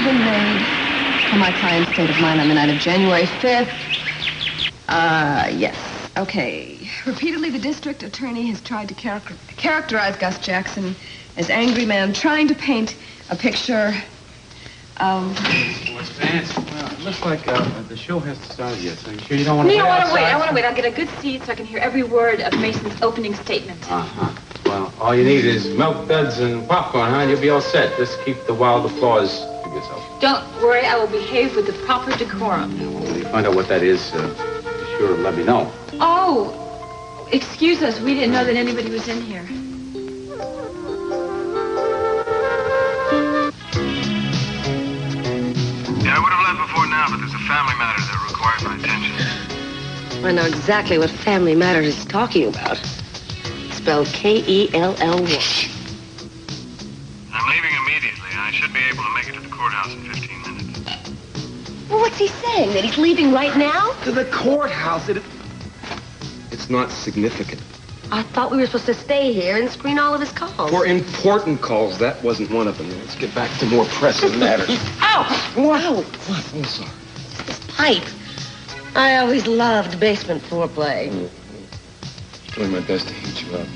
been made for my client's state of mind on the night of January 5th. Yes. Okay. Repeatedly, the district attorney has tried to characterize Gus Jackson as angry man trying to paint a picture of... What's fancy? Well, it looks like the show hasn't started yet, so you sure you don't want to wait? wait? I want to wait. I'll get a good seat so I can hear every word of Mason's opening statement. Uh-huh. Well, all you need is milk duds and popcorn, huh? You'll be all set. Just keep the wild applause to yourself. Don't worry, I will behave with the proper decorum. Yeah, well, when you find out what that is, be sure to let me know. Oh, excuse us. We didn't know that anybody was in here. Yeah, I would have left before now, but there's a family matter that requires my attention. I know exactly what family matters he's talking about. Spelled Kelly. I'm leaving immediately. I should be able to make it to the courthouse in 15 minutes. Well, what's he saying? That he's leaving right now? To the courthouse. It's not significant. I thought we were supposed to stay here and screen all of his calls. For important calls, that wasn't one of them. Let's get back to more pressing matters. Ow! What? Ow! What? I'm sorry. This pipe. I always loved basement foreplay. Doing my best to heat you up.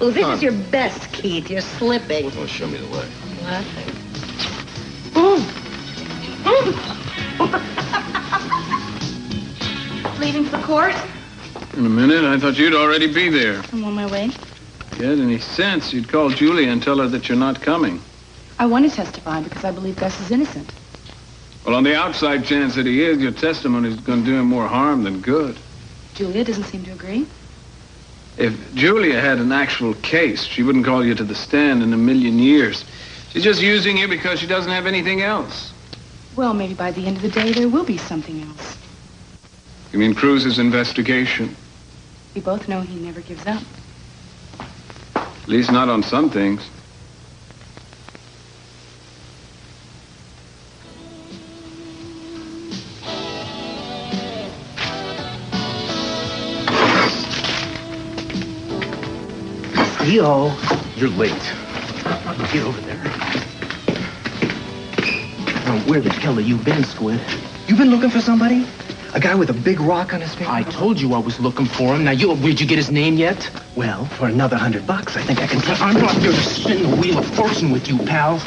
Well, this is your best, Keith. You're slipping. Well, show me the way. Leaving for court? In a minute, I thought you'd already be there. I'm on my way. If you had any sense, you'd call Julia and tell her that you're not coming. I want to testify because I believe Gus is innocent. Well, on the outside chance that he is, your testimony is going to do him more harm than good. Julia doesn't seem to agree. If Julia had an actual case, she wouldn't call you to the stand in a million years. She's just using you because she doesn't have anything else. Well, maybe by the end of the day, there will be something else. You mean Cruz's investigation? We both know he never gives up. At least not on some things. Theo, you're late. Get over there. Now, where the hell have you been, Squid? You been looking for somebody? A guy with a big rock on his face? I told you I was looking for him. Now, where'd you get his name yet? Well, for another $100, I think I can... I'm not here to spin the wheel of fortune with you, pal.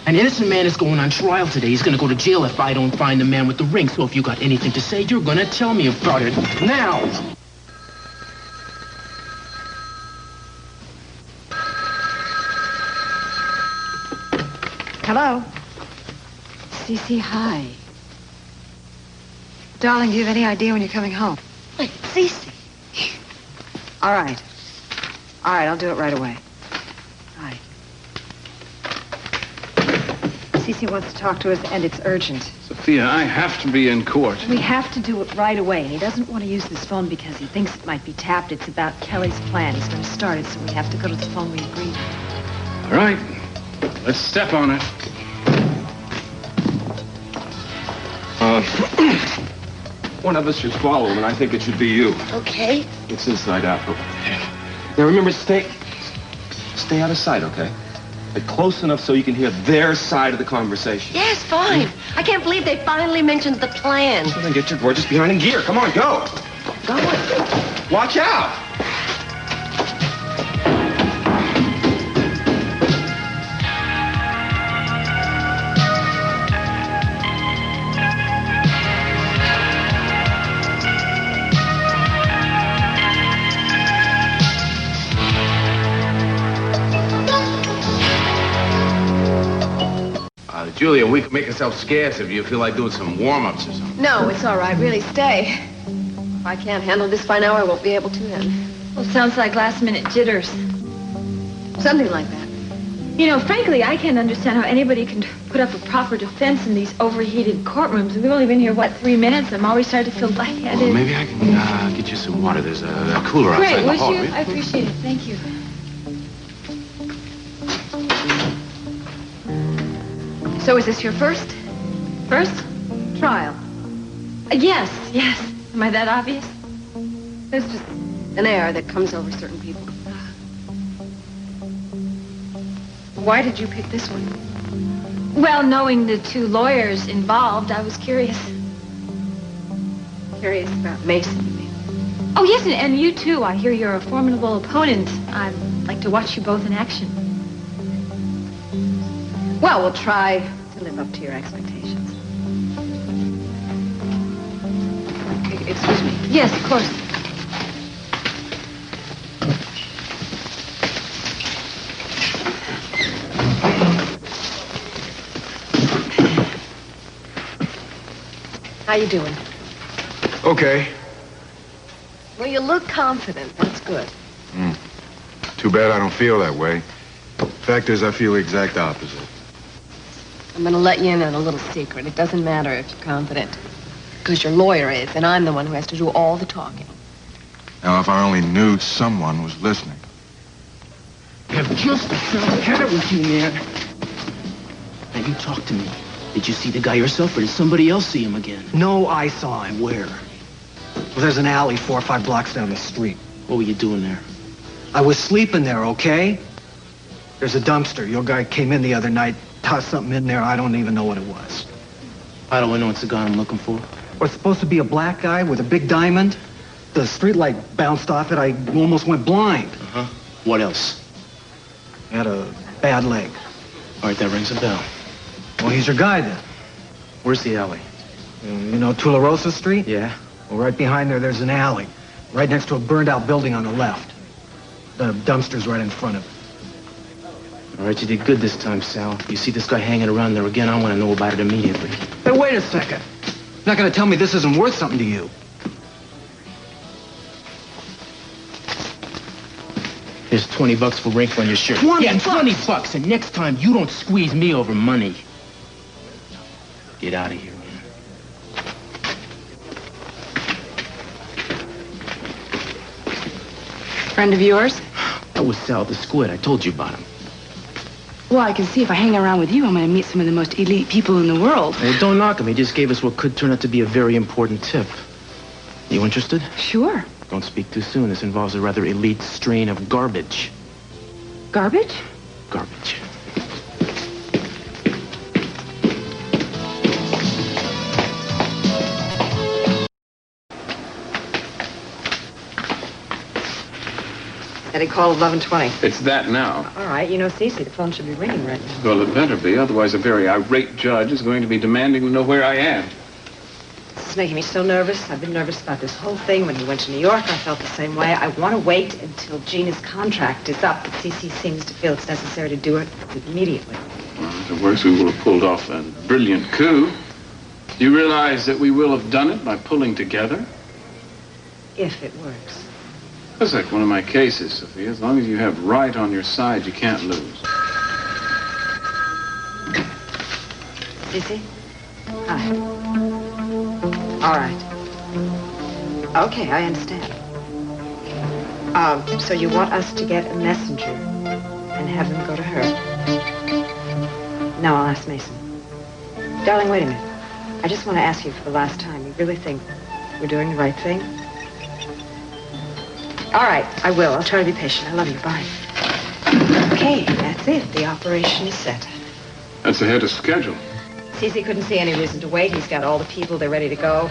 An innocent man is going on trial today. He's going to go to jail if I don't find the man with the ring. So if you got anything to say, you're going to tell me about it now. Hello? Cece, hi. Darling, do you have any idea when you're coming home? Wait, Cece. All right. All right, I'll do it right away. Hi. Cece wants to talk to us, and it's urgent. Sophia, I have to be in court. We have to do it right away. He doesn't want to use this phone because he thinks it might be tapped. It's about Kelly's plan. He's going to start it, so we have to go to the phone we agreed. All right. Let's step on it. One of us should follow him, and I think it should be you. Okay. It's inside out. Now, remember, stay out of sight, okay? But close enough so you can hear their side of the conversation. Yes, fine. I can't believe they finally mentioned the plan. Well, then get your gorgeous behind in gear. Come on, go. Go on. Watch out. Julia, we can make ourselves scarce if you feel like doing some warm-ups or something. No, it's all right. Really, stay. If I can't handle this by now, I won't be able to then. Well, sounds like last-minute jitters. Something like that. You know, frankly, I can't understand how anybody can put up a proper defense in these overheated courtrooms. We've only been here, 3 minutes? I'm already starting to feel lightheaded. Well, maybe I can get you some water. There's a cooler outside Great, the hall. would you? I appreciate it. Thank you. So is this your first trial? Yes. Am I that obvious? There's just an air that comes over certain people. Why did you pick this one? Well, knowing the two lawyers involved, I was curious. Curious about Mason, you mean? Oh, yes, and you too. I hear you're a formidable opponent. I'd like to watch you both in action. Well, we'll try to live up to your expectations. Excuse me. Yes, of course. How you doing? Okay. Well, you look confident. That's good. Too bad I don't feel that way. Fact is, I feel the exact opposite. I'm going to let you in on a little secret. It doesn't matter if you're confident. Because your lawyer is, and I'm the one who has to do all the talking. Now, if I only knew someone was listening. I've just had it with you, man. Now, you talk to me. Did you see the guy yourself, or did somebody else see him again? No, I saw him. Where? Well, there's an alley 4 or 5 blocks down the street. What were you doing there? I was sleeping there, okay? There's a dumpster. Your guy came in the other night, tossed something in there. I don't even know what it was. How do I know it's the guy I'm looking for? Well, it's supposed to be a black guy with a big diamond. The streetlight bounced off it. I almost went blind. Uh-huh. What else? I had a bad leg. All right, that rings a bell. Well, he's your guy then. Where's the alley? You know Tularosa Street? Yeah. Well, right behind there's an alley. Right next to a burned-out building on the left. The dumpster's right in front of it. All right, you did good this time, Sal. If you see this guy hanging around there again, I want to know about it immediately. Hey, wait a second. You're not going to tell me this isn't worth something to you. Here's $20 for wrinkle on your shirt. 20 Yeah, bucks? $20. And next time, you don't squeeze me over money. Get out of here, man. Friend of yours? That was Sal the Squid. I told you about him. Well, I can see if I hang around with you, I'm going to meet some of the most elite people in the world. Well, don't knock him. He just gave us what could turn out to be a very important tip. You interested? Sure. Don't speak too soon. This involves a rather elite strain of garbage. Garbage? Garbage. Said he called 11:20. It's that now. All right, you know, Cece, the phone should be ringing right now. Well, it better be. Otherwise, a very irate judge is going to be demanding to know where I am. This is making me so nervous. I've been nervous about this whole thing. When he went to New York, I felt the same way. I want to wait until Gina's contract is up, but Cece seems to feel it's necessary to do it immediately. Well, if it works, we will have pulled off a brilliant coup. You realize that we will have done it by pulling together? If it works. That's like one of my cases, Sophia. As long as you have right on your side, you can't lose. Cece? Hi. All right. Okay, I understand. So you want us to get a messenger and have him go to her? No, I'll ask Mason. Darling, wait a minute. I just want to ask you for the last time. You really think we're doing the right thing? All right, I will. I'll try to be patient. I love you. Bye. Okay, that's it. The operation is set. That's ahead of schedule. Cece couldn't see any reason to wait. He's got all the people. They're ready to go.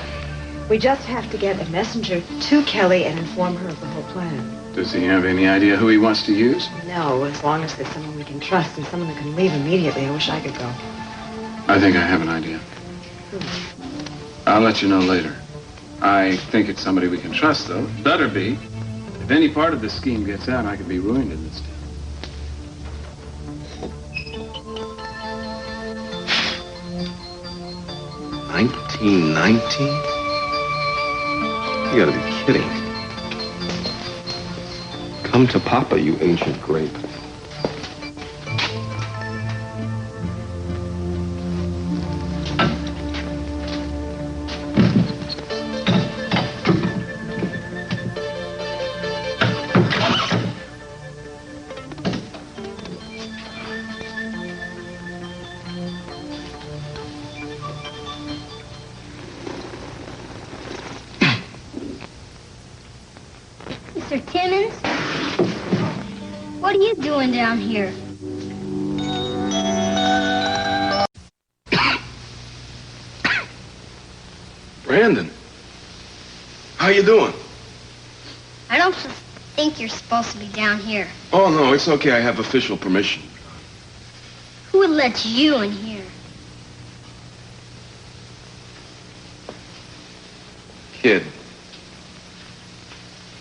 We just have to get a messenger to Kelly and inform her of the whole plan. Does he have any idea who he wants to use? No, as long as there's someone we can trust and someone that can leave immediately. I wish I could go. I think I have an idea. I'll let you know later. I think it's somebody we can trust, though. Better be. If any part of this scheme gets out, I could be ruined in this deal. $19.19? You gotta be kidding me. Come to Papa, you ancient grape. Mr. Timmons? What are you doing down here? Brandon. How you doing? I don't think you're supposed to be down here. Oh, no, it's okay. I have official permission. Who would let you in here? Kid,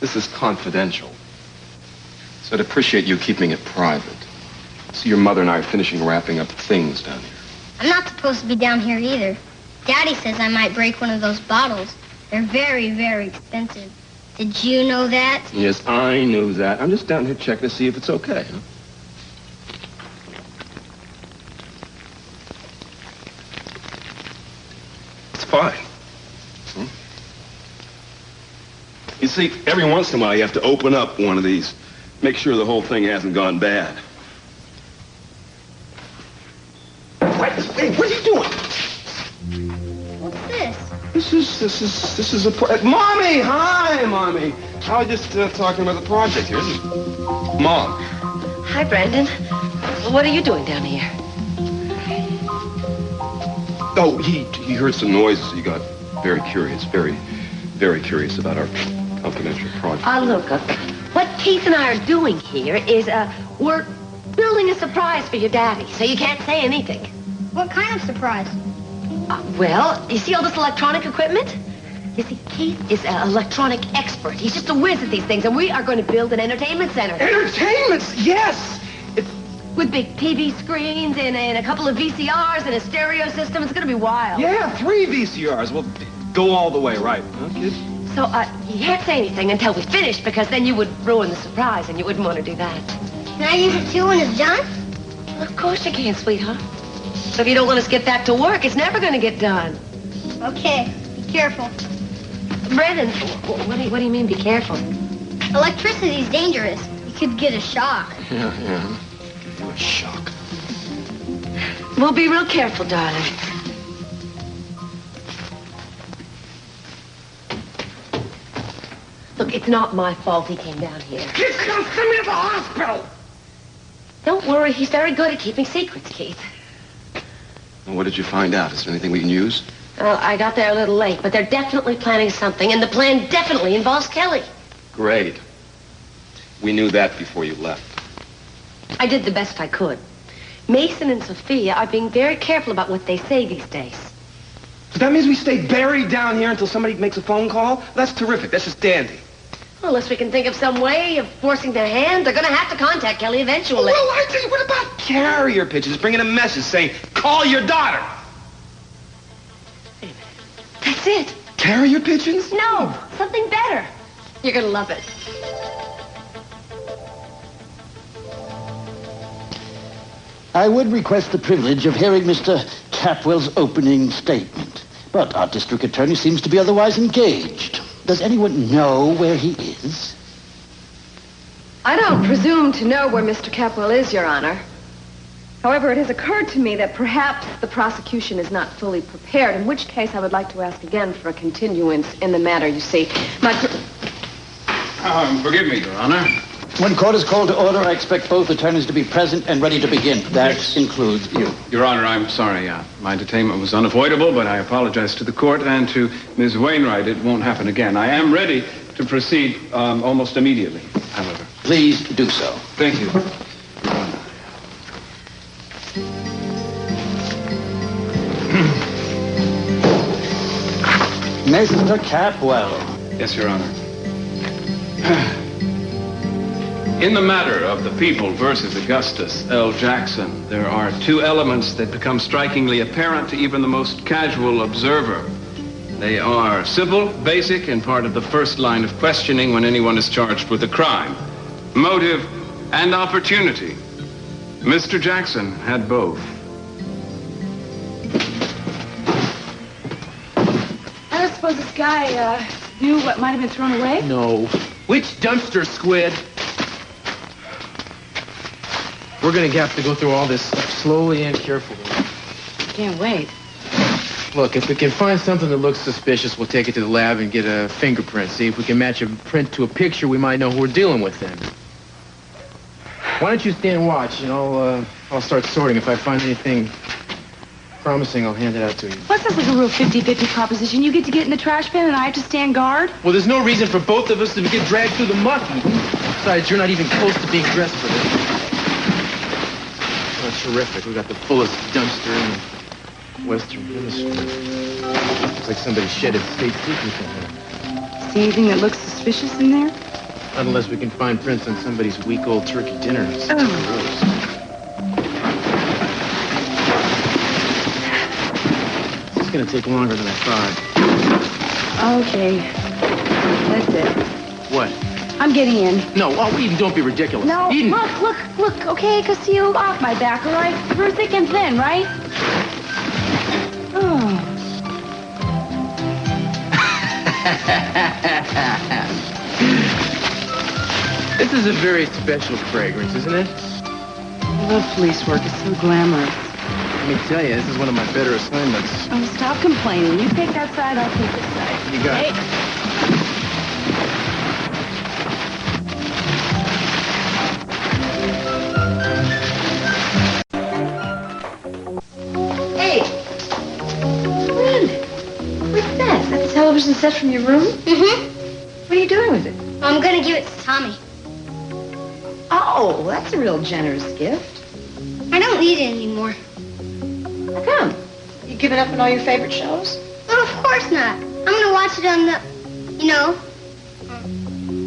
this is confidential. So I'd appreciate you keeping it private. See, your mother and I are finishing wrapping up things down here. I'm not supposed to be down here either. Daddy says I might break one of those bottles. They're very, very expensive. Did you know that? Yes, I knew that. I'm just down here checking to see if it's okay, huh? It's fine. Hmm? You see, every once in a while you have to open up one of these. Make sure the whole thing hasn't gone bad. What? Hey, what are you doing? What's this? This is a Mommy! Hi, Mommy! I was just talking about the project here. This is Mom. Hi, Brandon. What are you doing down here? Oh, he heard some noises. He got very curious, very, very curious about our confidential project. Look, what Keith and I are doing here is, we're building a surprise for your daddy, so you can't say anything. What kind of surprise? Well, you see all this electronic equipment? You see, Keith is an electronic expert. He's just a whiz at these things, and we are going to build an entertainment center. Entertainment? Yes! With big TV screens and a couple of VCRs and a stereo system. It's going to be wild. Yeah, 3 VCRs. We'll go all the way, right? Huh, kid? So, you can't say anything until we finish, because then you would ruin the surprise, and you wouldn't want to do that. Can I use it too when it's done? Well, of course you can, sweetheart. So if you don't let us get back to work, it's never going to get done. Okay, be careful. Brandon, what do you mean, be careful? Electricity's dangerous. You could get a shock. Yeah. Give you a shock. We'll be real careful, darling. Look, it's not my fault he came down here. He's gonna send me to the hospital! Don't worry, he's very good at keeping secrets, Keith. Well, what did you find out? Is there anything we can use? Well, I got there a little late, but they're definitely planning something, and the plan definitely involves Kelly. Great. We knew that before you left. I did the best I could. Mason and Sophia are being very careful about what they say these days. So that means we stay buried down here until somebody makes a phone call? That's terrific. That's just dandy. Well, unless we can think of some way of forcing their hand, they're going to have to contact Kelly eventually. Well, I think, what about carrier pigeons bringing a message saying, call your daughter? That's it. Carrier pigeons? No, something better. You're going to love it. I would request the privilege of hearing Mr. Capwell's opening statement, but our district attorney seems to be otherwise engaged. Does anyone know where he is? I don't presume to know where Mr. Capwell is, Your Honor. However, it has occurred to me that perhaps the prosecution is not fully prepared, in which case I would like to ask again for a continuance in the matter, you see. Forgive me, Your Honor. When court is called to order, I expect both attorneys to be present and ready to begin. That includes you. Your Honor, I'm sorry. My detainment was unavoidable, but I apologize to the court and to Ms. Wainwright. It won't happen again. I am ready to proceed almost immediately, however. Please do so. Thank you, Your Honor. Mr. Capwell. Yes, Your Honor. In the matter of the People versus Augustus L. Jackson, there are 2 elements that become strikingly apparent to even the most casual observer. They are simple, basic, and part of the first line of questioning when anyone is charged with a crime. Motive and opportunity. Mr. Jackson had both. I don't suppose this guy, knew what might have been thrown away? No. Which dumpster, Squid? We're gonna have to go through all this slowly and carefully. Can't wait. Look, if we can find something that looks suspicious, we'll take it to the lab and get a fingerprint. See if we can match a print to a picture, we might know who we're dealing with then. Why don't you stand watch, and I'll start sorting if I find anything Promising I'll hand it out to you. Well, that sounds like a real 50-50 proposition. You get to get in the trash bin and I have to stand guard? Well, there's no reason for both of us to get dragged through the muck. Besides, you're not even close to being dressed for this. Oh, terrific. We got the fullest dumpster in the Western Hemisphere. Looks like somebody shed its state secrets in here. See anything that looks suspicious in there? Not unless we can find prints on somebody's week-old turkey dinner. Oh. It's gonna take longer than I thought. Okay. That's it. What? I'm getting in. No, oh, Eden, don't be ridiculous. No, Eden. look, okay, Castillo, off my back, all right? We're thick and thin, right? Oh. This is a very special fragrance, isn't it? I love police work. It's so glamorous. Let me tell you, this is one of my better assignments. Oh, stop complaining. You take that side, I'll take this side. You got it. Hey! Brandon, what's that? Is that the television set from your room? Mm-hmm. What are you doing with it? I'm gonna give it to Tommy. Oh, that's a real generous gift. I don't need it anymore. How come? You giving up on all your favorite shows? Well, of course not. I'm gonna watch it on the,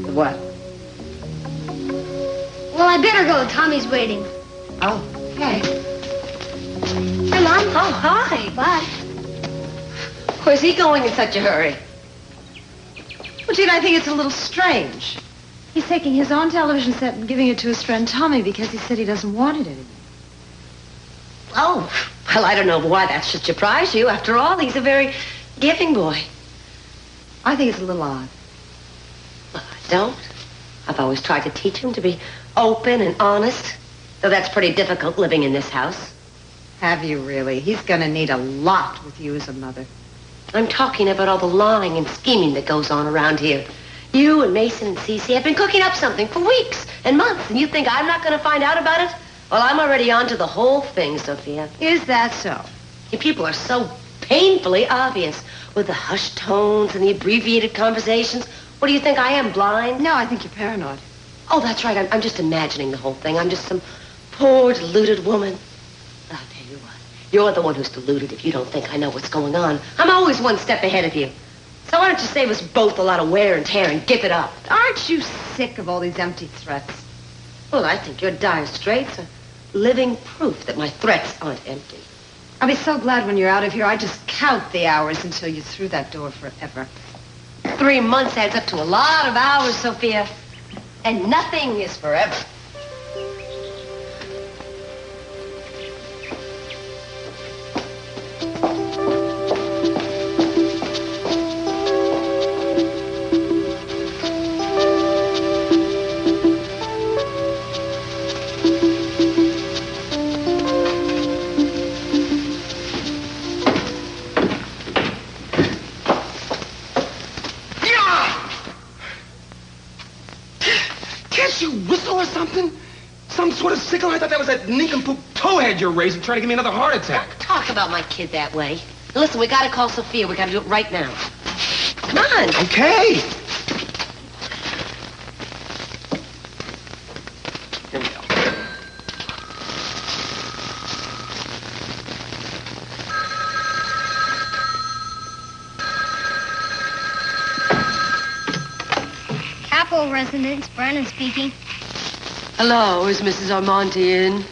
The what? Well, I better go. Tommy's waiting. Oh, okay. Hi, Mom. Oh, hi. Bye. Where's he going in such a hurry? Well, Gina, I think it's a little strange. He's taking his own television set and giving it to his friend Tommy because he said he doesn't want it anymore. Oh, well, I don't know why that should surprise you. After all, he's a very giving boy. I think it's a little odd. Well, I don't. I've always tried to teach him to be open and honest, though that's pretty difficult living in this house. Have you really? He's gonna need a lot with you as a mother. I'm talking about all the lying and scheming that goes on around here. You and Mason and Cece have been cooking up something for weeks and months, and you think I'm not going to find out about it? Well, I'm already on to the whole thing, Sophia. Is that so? You people are so painfully obvious with the hushed tones and the abbreviated conversations. What do you think, I am, blind? No, I think you're paranoid. Oh, that's right. I'm just imagining the whole thing. I'm just some poor, deluded woman. I'll tell you what. You're the one who's deluded if you don't think I know what's going on. I'm always one step ahead of you. So why don't you save us both a lot of wear and tear and give it up? Aren't you sick of all these empty threats? Well, I think your dire straits are living proof that my threats aren't empty. I'll be so glad when you're out of here. I just count the hours until you're through that door forever. 3 months adds up to a lot of hours, Sophia. And nothing is forever. Some sort of sickle? I thought that was that nincompoop towhead you're raising trying to give me another heart attack. Don't talk about my kid that way. Now, listen, we gotta call Sophia. We gotta do it right now. Come on. Okay. Here we go. Capitol residence, Brandon speaking. Hello, is Mrs. Armonti in?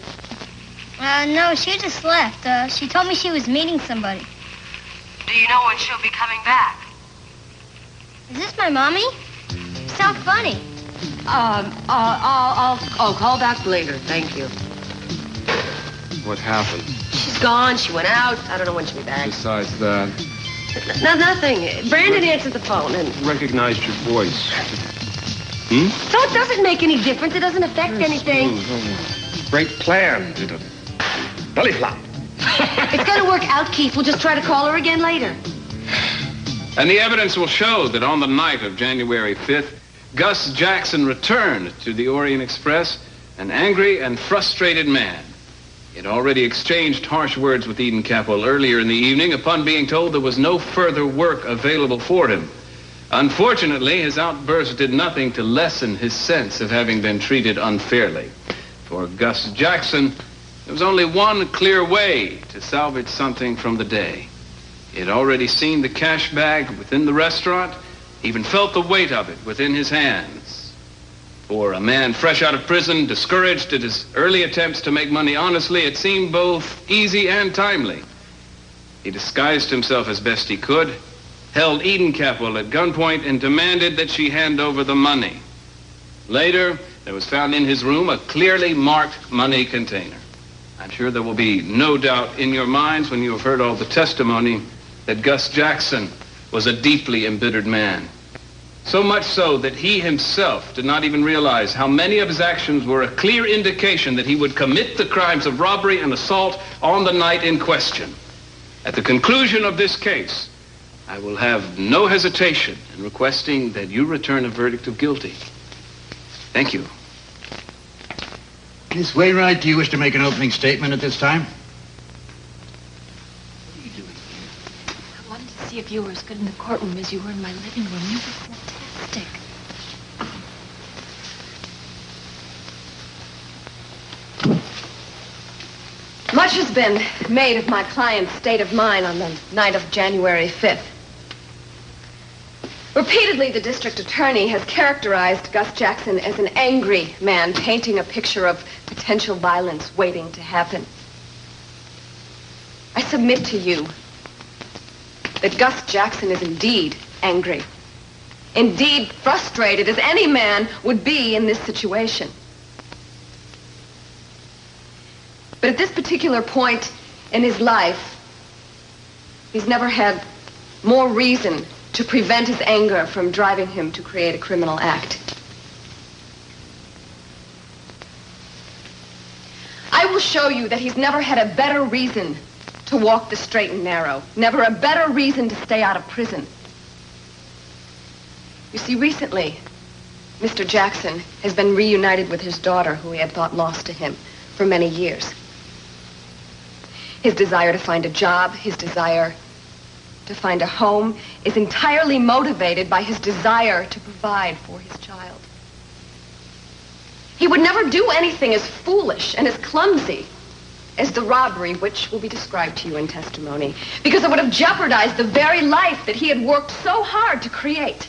No, she just left. She told me she was meeting somebody. Do you know when she'll be coming back? Is this my mommy? You sound funny. I'll call back later. Thank you. What happened? She's gone. She went out. I don't know when she'll be back. Besides that? No, nothing. Brandon answered the phone and... Recognized your voice. So it doesn't make any difference. It doesn't affect anything. Great plan, did it? Belly flop. It's going to work out, Keith. We'll just try to call her again later. And the evidence will show that on the night of January 5th, Gus Jackson returned to the Orient Express, an angry and frustrated man. He had already exchanged harsh words with Eden Capwell earlier in the evening upon being told there was no further work available for him. Unfortunately, his outburst did nothing to lessen his sense of having been treated unfairly. For Gus Jackson, there was only one clear way to salvage something from the day. He had already seen the cash bag within the restaurant, even felt the weight of it within his hands. For a man fresh out of prison, discouraged at his early attempts to make money honestly, it seemed both easy and timely. He disguised himself as best he could, held Eden Capwell at gunpoint, and demanded that she hand over the money. Later, there was found in his room a clearly marked money container. I'm sure there will be no doubt in your minds when you have heard all the testimony that Gus Jackson was a deeply embittered man. So much so that he himself did not even realize how many of his actions were a clear indication that he would commit the crimes of robbery and assault on the night in question. At the conclusion of this case, I will have no hesitation in requesting that you return a verdict of guilty. Thank you. Miss Wainwright, do you wish to make an opening statement at this time? I wanted to see if you were as good in the courtroom as you were in my living room. You were fantastic. Much has been made of my client's state of mind on the night of January 5th. Repeatedly, the district attorney has characterized Gus Jackson as an angry man, painting a picture of potential violence waiting to happen. I submit to you that Gus Jackson is indeed angry, indeed frustrated as any man would be in this situation. But at this particular point in his life, he's never had more reason to prevent his anger from driving him to create a criminal act. I will show you that he's never had a better reason to walk the straight and narrow, never a better reason to stay out of prison. You see, recently, Mr. Jackson has been reunited with his daughter, who he had thought lost to him for many years. His desire to find a job, his desire to find a home is entirely motivated by his desire to provide for his child. He would never do anything as foolish and as clumsy as the robbery which will be described to you in testimony, because it would have jeopardized the very life that he had worked so hard to create.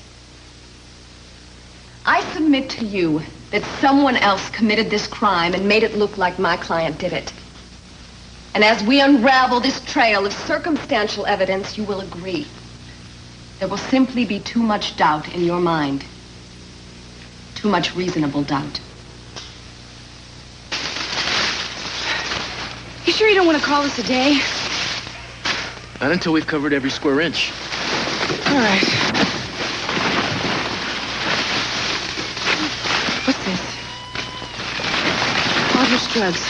I submit to you that someone else committed this crime and made it look like my client did it. And as we unravel this trail of circumstantial evidence, you will agree. There will simply be too much doubt in your mind. Too much reasonable doubt. You sure you don't want to call this a day? Not until we've covered every square inch. All right. What's this? Rogers Drugs.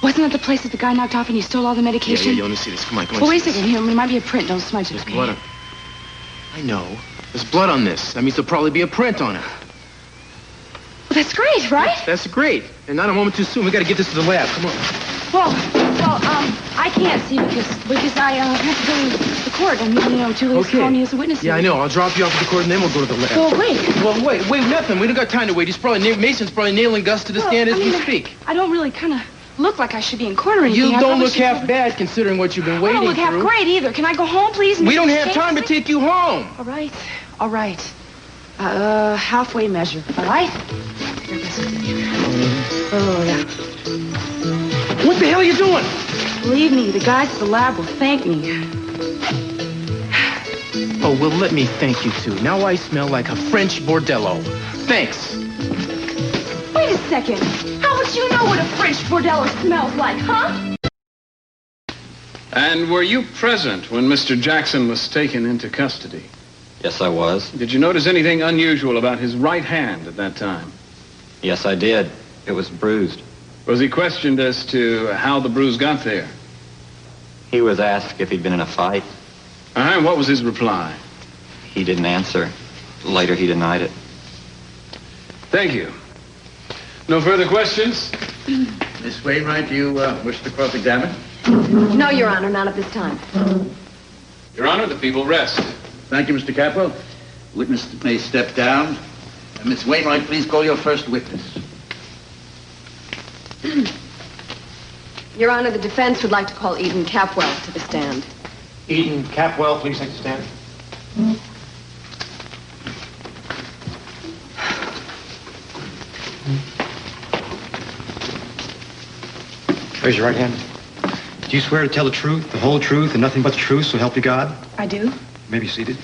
Wasn't that the place that the guy knocked off and he stole all the medication? Yeah, you want to see this. Come on, come on. Well, wait a second. Here, it might be a print. Don't smudge it, There's okay? blood on... I know. There's blood on this. That means there'll probably be a print on it. Well, that's great, right? That's great. And not a moment too soon. We got to get this to the lab. Come on. Well, I can't see because I have to go to the court. And, Julia's calling me as a witness. Yeah, I know. I'll drop you off at the court and then we'll go to the lab. Well, wait. Well, wait, nothing. We don't got time to wait. Mason's probably nailing Gus to the stand as we speak. I don't really kind of look like I should be in court or anything. You don't look half bad considering what you've been waiting through. I don't look half great either. Can I go home, please? We don't have time to take you home. All right. Halfway measure. All right? Oh, yeah. What the hell are you doing? Believe me, the guys at the lab will thank me. Oh, well, let me thank you, too. Now I smell like a French bordello. Thanks. Wait a second. How would you know what a French bordello smells like, huh? And were you present when Mr. Jackson was taken into custody? Yes, I was. Did you notice anything unusual about his right hand at that time? Yes, I did. It was bruised. Was he questioned as to how the bruise got there? He was asked if he'd been in a fight. And what was his reply? He didn't answer. Later, he denied it. Thank you. No further questions? Miss Wainwright, do you wish to cross-examine? No, Your Honor, not at this time. Your Honor, the people rest. Thank you, Mr. Capwell. Witness may step down. Miss Wainwright, please call your first witness. Your Honor, the defense would like to call Eden Capwell to the stand. Eden Capwell, please take the stand. Raise your right hand. Do you swear to tell the truth, the whole truth, and nothing but the truth, so help you God? I do. You may be seated.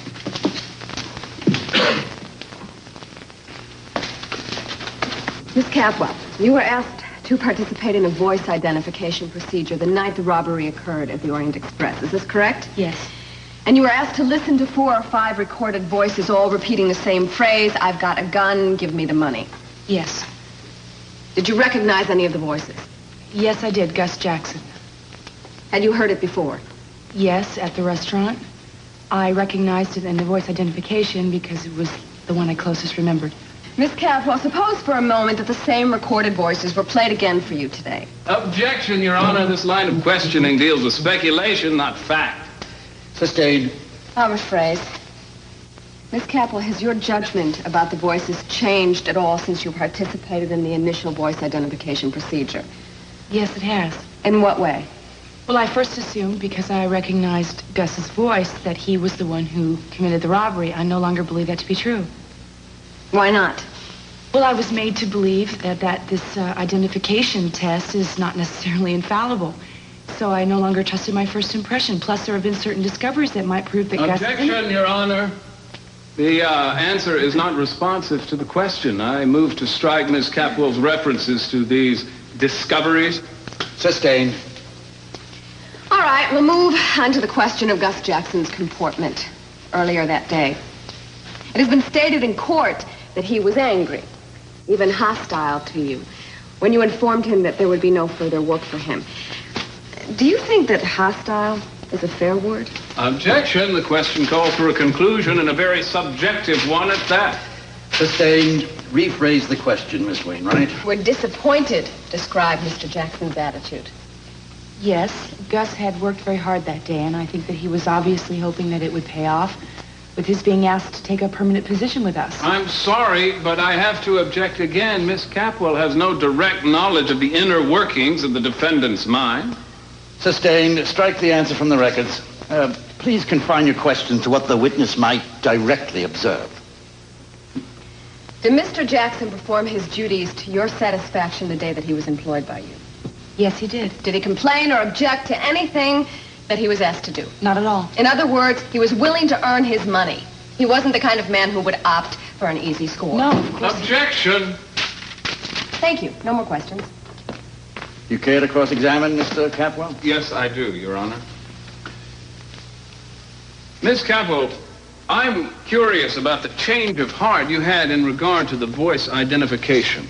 Miss Capwell, you were asked to participate in a voice identification procedure the night the robbery occurred at the Orient Express. Is this correct? Yes. And you were asked to listen to 4 or 5 recorded voices, all repeating the same phrase, "I've got a gun, give me the money." Yes. Did you recognize any of the voices? Yes, I did. Gus Jackson. Had you heard it before? Yes, at the restaurant. I recognized it in the voice identification because it was the one I closest remembered. Miss Capwell, suppose for a moment that the same recorded voices were played again for you today. Objection, Your Honor. This line of questioning deals with speculation, not fact. Sustained. I'll rephrase. Miss Capwell, has your judgment about the voices changed at all since you participated in the initial voice identification procedure? Yes, it has. In what way? Well, I first assumed, because I recognized Gus's voice, that he was the one who committed the robbery. I no longer believe that to be true. Why not? Well, I was made to believe that this identification test is not necessarily infallible. So I no longer trusted my first impression. Plus, there have been certain discoveries that might prove that Gus... Objection, Your Honor. The answer is not responsive to the question. I move to strike Miss Capwell's references to these discoveries. Sustained. All right, we'll move on to the question of Gus Jackson's comportment earlier that day. It has been stated in court that he was angry, even hostile to you, when you informed him that there would be no further work for him. Do you think that hostile is a fair word? Objection. The question calls for a conclusion, and a very subjective one at that. Sustained. Rephrase the question, Miss Wainwright. We're disappointed, describe Mr. Jackson's attitude. Yes, Gus had worked very hard that day, and I think that he was obviously hoping that it would pay off with his being asked to take a permanent position with us. I'm sorry, but I have to object again. Miss Capwell has no direct knowledge of the inner workings of the defendant's mind. Sustained. Strike the answer from the records. Please confine your question to what the witness might directly observe. Did Mr. Jackson perform his duties to your satisfaction the day that he was employed by you? Yes, he did. Did he complain or object to anything that he was asked to do? Not at all. In other words, he was willing to earn his money. He wasn't the kind of man who would opt for an easy score. No, of course. Objection. Thank you. No more questions. You care to cross-examine, Mr. Capwell? Yes, I do, Your Honor. Miss Capwell, I'm curious about the change of heart you had in regard to the voice identification.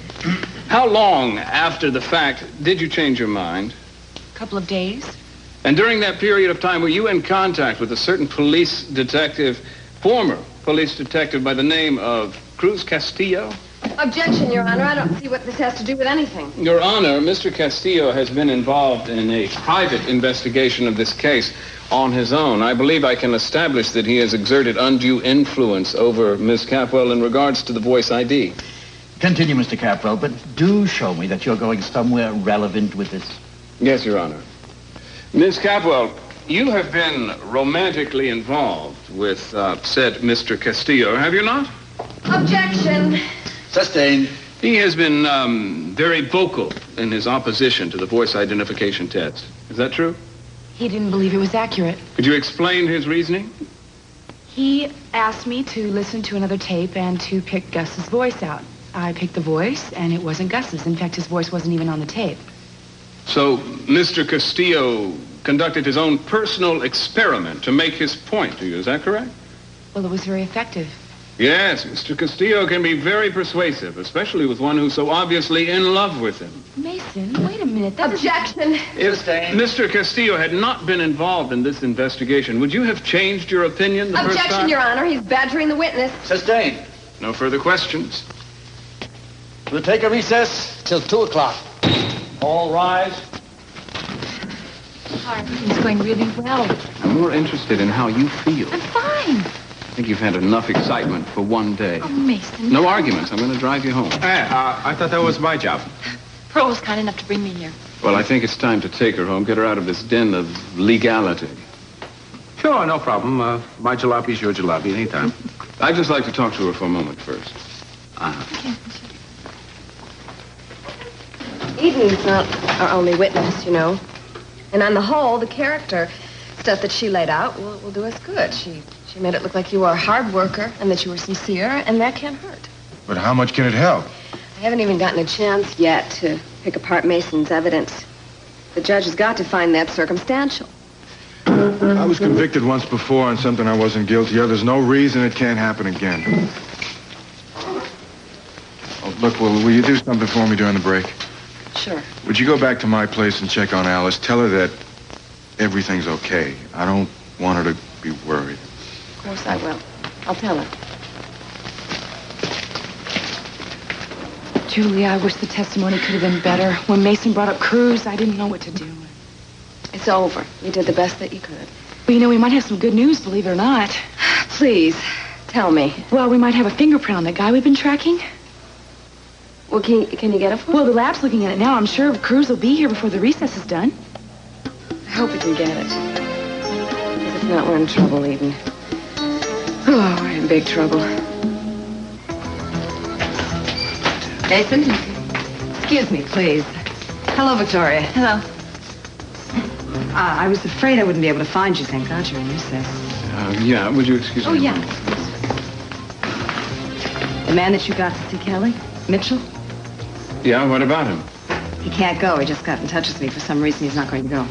How long after the fact did you change your mind? A couple of days. And during that period of time, were you in contact with a certain police detective, former police detective by the name of Cruz Castillo? Objection, Your Honor. I don't see what this has to do with anything. Your Honor, Mr. Castillo has been involved in a private investigation of this case on his own. I believe I can establish that he has exerted undue influence over Miss Capwell in regards to the voice ID. Continue, Mr. Capwell, but do show me that you're going somewhere relevant with this. Yes, Your Honor. Miss Capwell, you have been romantically involved with said Mr. Castillo, have you not? Objection. Sustained. He has been very vocal in his opposition to the voice identification test. Is that true? He didn't believe it was accurate. Could you explain his reasoning? He asked me to listen to another tape and to pick Gus's voice out. I picked the voice, and it wasn't Gus's. In fact, his voice wasn't even on the tape. So Mr. Castillo conducted his own personal experiment to make his point to you. Is that correct? Well, it was very effective. Yes, Mr. Castillo can be very persuasive, especially with one who's so obviously in love with him. Mason, wait a minute. Objection. If Mr. Castillo had not been involved in this investigation, would you have changed your opinion the first time? Objection, Your Honor. He's badgering the witness. Sustained. No further questions. We'll take a recess till 2 o'clock. All rise. Everything's going really well. I'm more interested in how you feel. I'm fine. I think you've had enough excitement for one day. Oh, Mason. No arguments. I'm going to drive you home. Hey, I thought that was my job. Pearl was kind enough to bring me here. Well, I think it's time to take her home, get her out of this den of legality. Sure, no problem. My jalopy's your jalopy anytime. I'd just like to talk to her for a moment first. Okay. Eden's not our only witness, you know. And on the whole, the character stuff that she laid out will do us good. She made it look like you were a hard worker and that you were sincere, and that can't hurt. But how much can it help? I haven't even gotten a chance yet to pick apart Mason's evidence. The judge has got to find that circumstantial. I was convicted once before on something I wasn't guilty of. There's no reason it can't happen again. Oh, look, will you do something for me during the break? Sure. Would you go back to my place and check on Alice? Tell her that everything's okay. I don't want her to be worried. Of course I will. I'll tell her. Julia, I wish the testimony could have been better. When Mason brought up Cruz, I didn't know what to do. It's over. You did the best that you could. Well, you know, we might have some good news, believe it or not. Please, tell me. Well, we might have a fingerprint on the guy we've been tracking. Well, can you get it for me? Well, the lab's looking at it now. I'm sure Cruz will be here before the recess is done. I hope we can get it. Because if not, we're in trouble, Eden. Oh, we're in big trouble. Mason? Excuse me, please. Hello, Victoria. Hello. I was afraid I wouldn't be able to find you. Thank God you're in recess. Yeah, would you excuse me? Oh, yeah. The man that you got to see, Kelly? Mitchell? Yeah, what about him? He can't go. He just got in touch with me. For some reason, he's not going to go.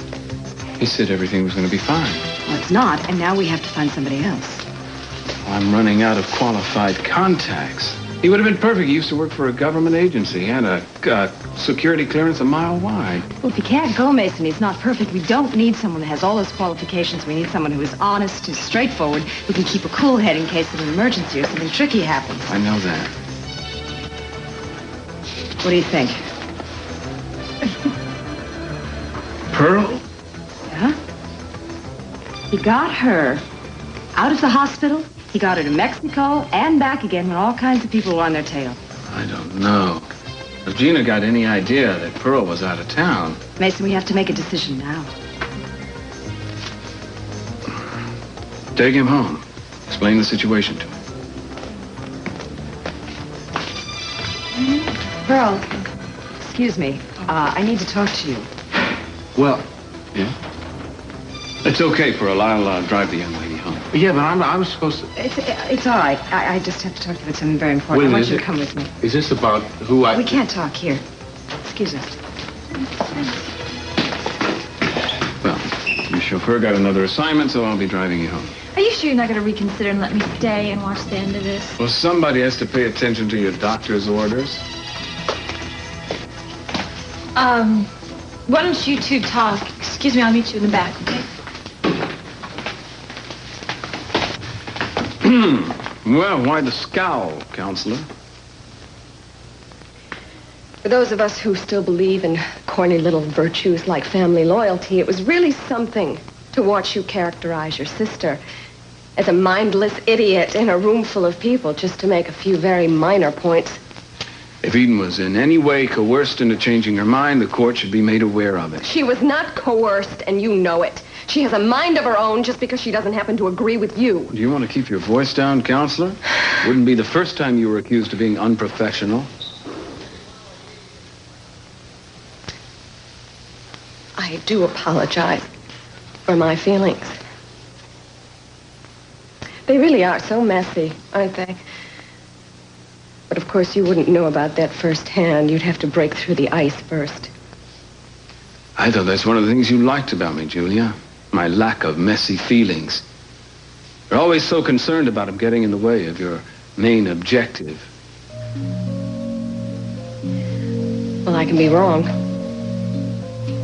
He said everything was going to be fine. Well, it's not, and now we have to find somebody else. I'm running out of qualified contacts. He would have been perfect. He used to work for a government agency. He had a security clearance a mile wide. Well, if he can't go, Mason, he's not perfect. We don't need someone that has all those qualifications. We need someone who is honest, who's straightforward, who can keep a cool head in case of an emergency or something tricky happens. I know that. What do you think? Pearl? Yeah? He got her out of the hospital. He got her to Mexico and back again when all kinds of people were on their tail. I don't know. If Gina got any idea that Pearl was out of town... Mason, we have to make a decision now. Take him home. Explain the situation to him. Pearl, excuse me. I need to talk to you. Well, yeah? It's okay, Pearl. I'll drive the young lady home. Yeah, but I was supposed to... It's all right. I just have to talk to you about something very important. I want you to come with me. Is this about who I... We can't talk here. Excuse us. Well, your chauffeur got another assignment, so I'll be driving you home. Are you sure you're not going to reconsider and let me stay and watch the end of this? Well, somebody has to pay attention to your doctor's orders. Why don't you two talk? Excuse me, I'll meet you in the back, okay? Well, why the scowl, counselor? For those of us who still believe in corny little virtues like family loyalty, it was really something to watch you characterize your sister as a mindless idiot in a room full of people just to make a few very minor points. If Eden was in any way coerced into changing her mind, the court should be made aware of it. She was not coerced, and you know it. She has a mind of her own just because she doesn't happen to agree with you. Do you want to keep your voice down, counselor? Wouldn't be the first time you were accused of being unprofessional. I do apologize for my feelings. They really are so messy, aren't they? But of course you wouldn't know about that firsthand. You'd have to break through the ice first. I thought that's one of the things you liked about me, Julia. My lack of messy feelings. You're always so concerned about them getting in the way of your main objective. Well, I can be wrong.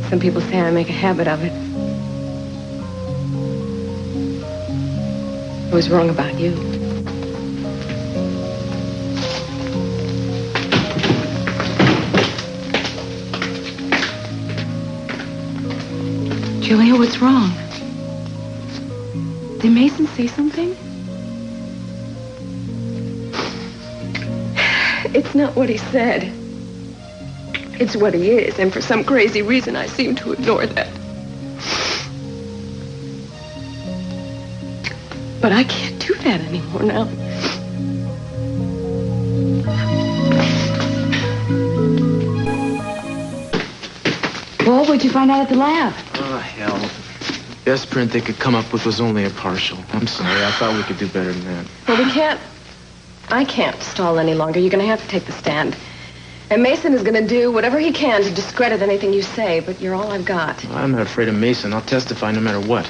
Some people say I make a habit of it. I was wrong about you. Julia, what's wrong? Did Mason say something? It's not what he said. It's what he is, and for some crazy reason, I seem to ignore that. But I can't do that anymore now. Well, what'd you find out at the lab? Oh, hell. The best print they could come up with was only a partial. I'm sorry. I thought we could do better than that. Well, we can't. I can't stall any longer. You're going to have to take the stand. And Mason is going to do whatever he can to discredit anything you say, but you're all I've got. Well, I'm not afraid of Mason. I'll testify no matter what.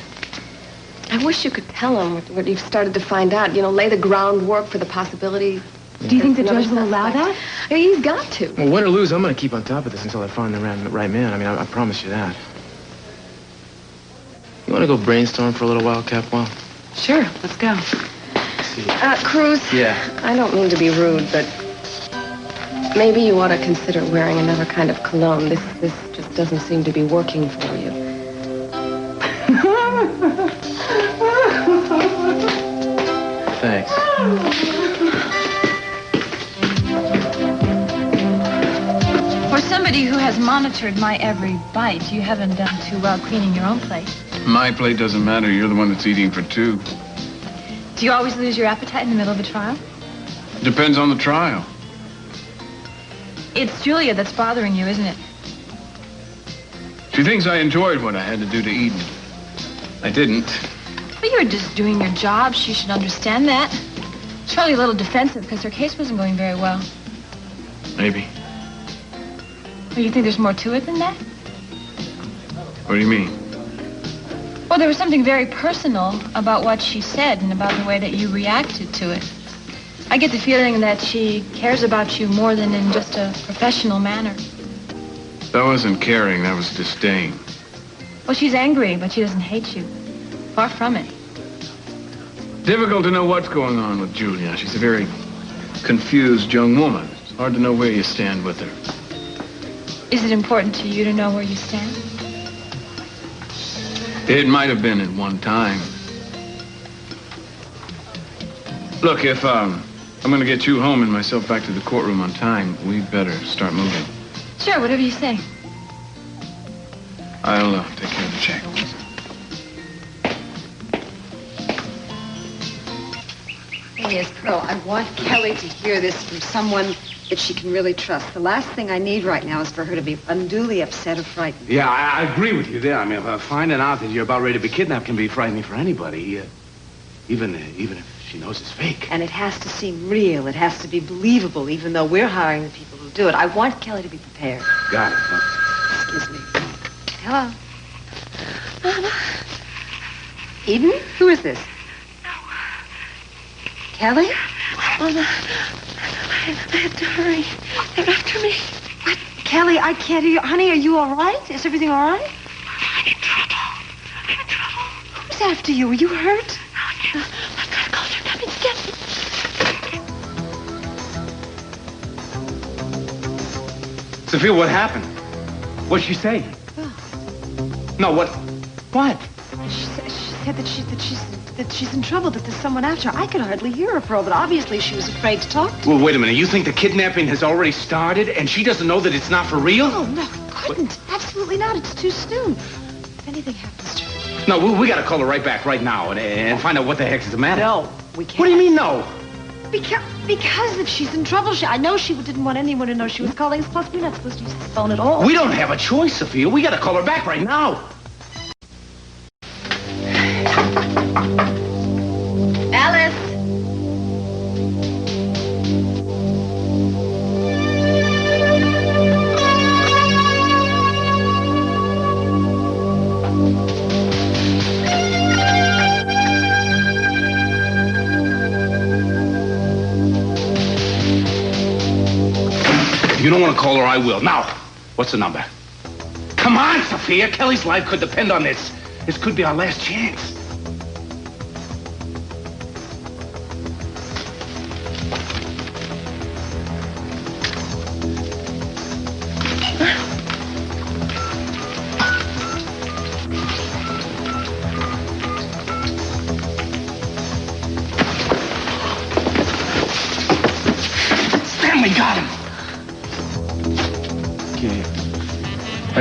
I wish you could tell him what you've started to find out. You know, lay the groundwork for the possibility. Do you think the judge will allow that? Yeah, he's got to. Well, win or lose, I'm going to keep on top of this until I find the right man. I mean, I promise you that. You want to go brainstorm for a little while, Capwell? Sure, let's go. Cruz. Yeah. I don't mean to be rude, but maybe you ought to consider wearing another kind of cologne. This just doesn't seem to be working for you. Thanks. For somebody who has monitored my every bite, you haven't done too well cleaning your own plate. My plate doesn't matter. You're the one that's eating for two. Do you always lose your appetite in the middle of a trial? Depends on the trial. It's Julia that's bothering you, isn't it? She thinks I enjoyed what I had to do to Eden. I didn't. Well, you're just doing your job. She should understand that. She's probably a little defensive because her case wasn't going very well. Maybe. Well, you think there's more to it than that? What do you mean? Well, there was something very personal about what she said and about the way that you reacted to it. I get the feeling that she cares about you more than in just a professional manner. That wasn't caring, that was disdain. Well, she's angry, but she doesn't hate you. Far from it. Difficult to know what's going on with Julia. She's a very confused young woman. It's hard to know where you stand with her. Is it important to you to know where you stand? It might have been at one time. Look, if I'm going to get you home and myself back to the courtroom on time, we better start moving. Sure, whatever you say. I'll take care of the check. Yes, Pearl, I want Kelly to hear this from someone that she can really trust. The last thing I need right now is for her to be unduly upset or frightened. Yeah, I agree with you there. I mean, finding out that you're about ready to be kidnapped can be frightening for anybody, even if she knows it's fake. And it has to seem real. It has to be believable, even though we're hiring the people who do it. I want Kelly to be prepared. Got it. Excuse me. Hello. Mama. Eden? Who is this? Kelly? Mama, I have to hurry. They're after me. What? Kelly, I can't hear you. Honey, are you all right? Is everything all right? I'm in trouble. Who's after you? Are you hurt? Oh, yes. I've got to call her. Come and get me. Sophia, what happened? What'd she say? No, what? What? She said that she's in trouble, that there's someone after her. I could hardly hear her, Pearl, but obviously she was afraid to talk to me. Well, wait a minute. You think the kidnapping has already started and she doesn't know that it's not for real? Oh, no, it couldn't. Absolutely not. It's too soon. If anything happens to her. No, we got to call her right back right now and find out what the heck is the matter. No, we can't. What do you mean, no? Because if she's in trouble, I know she didn't want anyone to know she was calling us. Plus, we're not supposed to use the phone at all. We don't have a choice, Sophia. We got to call her back right now. Alice! If you don't want to call her, I will. Now, what's the number? Come on, Sophia. Kelly's life could depend on this. This could be our last chance.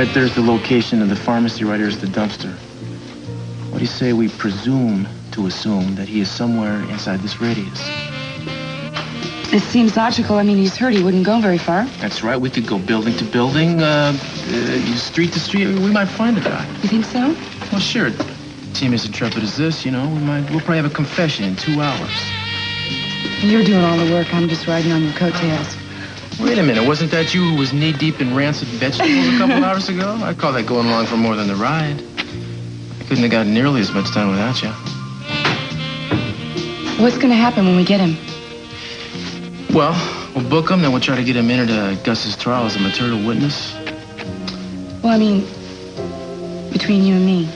Right there's the location of the pharmacy, right here's the dumpster. What do you say we presume to assume that he is somewhere inside this radius? It seems logical. I mean, he's hurt. He wouldn't go very far. That's right. We could go building to building, street to street. We might find a guy. You think so? Well, sure. Team as intrepid as this, you know, we'll probably have a confession in 2 hours. You're doing all the work. I'm just riding on your coattails. Wait a minute. Wasn't that you who was knee-deep in rancid vegetables a couple hours ago? I'd call that going along for more than the ride. I couldn't have gotten nearly as much done without you. What's going to happen when we get him? Well, we'll book him, then we'll try to get him into Gus's trial as a material witness. Well, I mean, between you and me.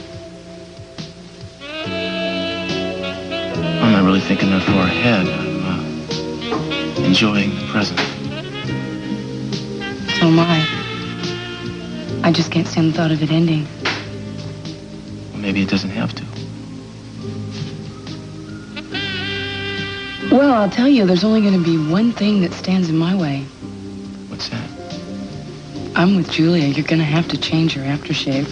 I'm not really thinking that far ahead. I'm enjoying the present. So am I. I just can't stand the thought of it ending. Well, maybe it doesn't have to. Well, I'll tell you, there's only going to be one thing that stands in my way. What's that? I'm with Julia. You're going to have to change your aftershave.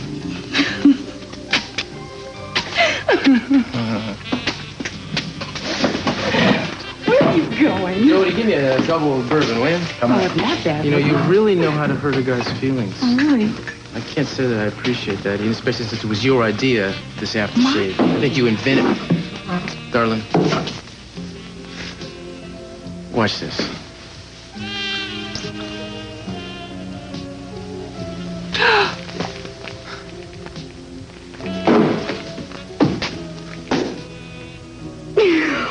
Where are you going? Jody, give me a double bourbon, will you? Come on. Not bad. You know, you really know how to hurt a guy's feelings. Oh, really? I can't say that I appreciate that, especially since it was your idea, this aftershave. I think you invented it. Darling. Watch this.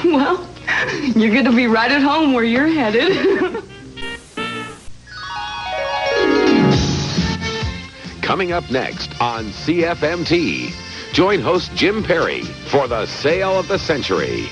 Well, you're going to be right at home where you're headed. Coming up next on CFMT, join host Jim Perry for the Sale of the Century.